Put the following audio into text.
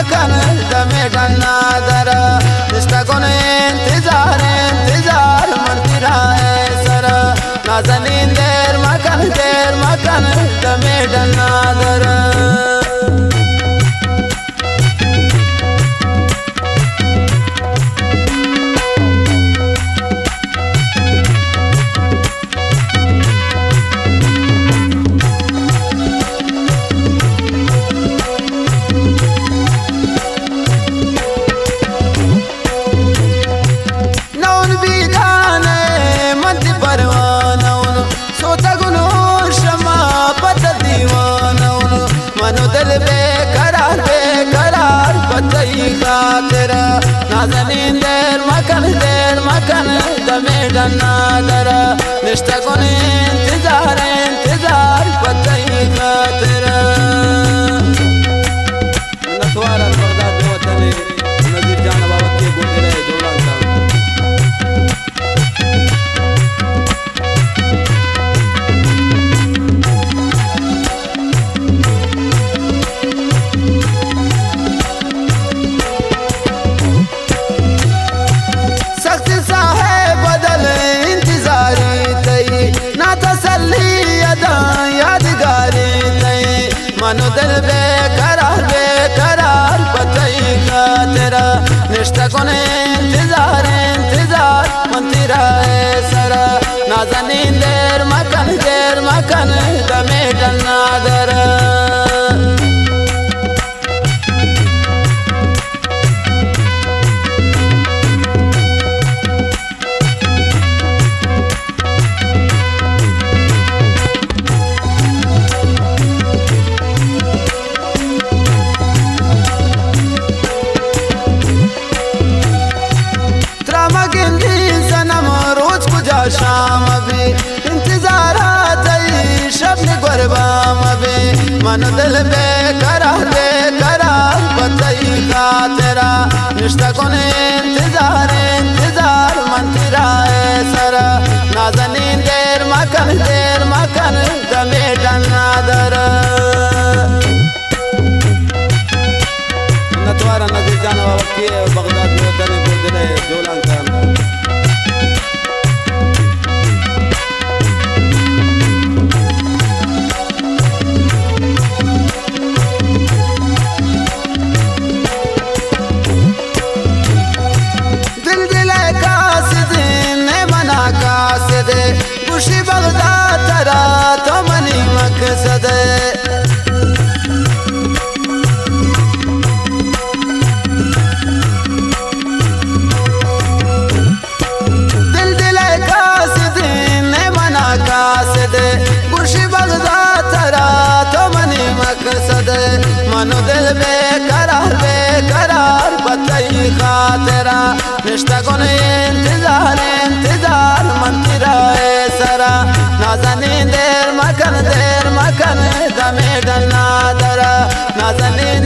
मकान दमेटा नादर निष्ठा कोन इंतजार मन तेरा सर नाजनीन देर मकान दमेटा नादर तेरा नाजनीन देर मकान दमेटा नादर निष्ठा कोन इंतजार पतई खातिर नथवारा बगदाद वतन नजीर जान बाबा के गुजरे जोलान मनो दिल बेकरार पतई खातिर निष्ठा कोन इंतजार मन तेरा सर नाजनीन देर मकान दमेटा नादर शाम भी इंतजार शब्द गुरबाम भी मन दिल बेकरार पतई खातिर निष्ठा कोन इंतजार मन तेरा सर नाजनीन देर मकान दमेटा नादर नथवारा नजीर जान बाबा के बगदाद वतन गुजरे जोलान का खुशी बगदाद तरा तो मनी मकसद दिल कासिदीन मना कासिद खुशी बगदाद तरा तो मनी मकसद मनो दिल बेकरार पतई खातिर निष्ठा कोन इंतजार मन तेरा सरा नाजनीन देर मकान दमेटा नादर नाजनीन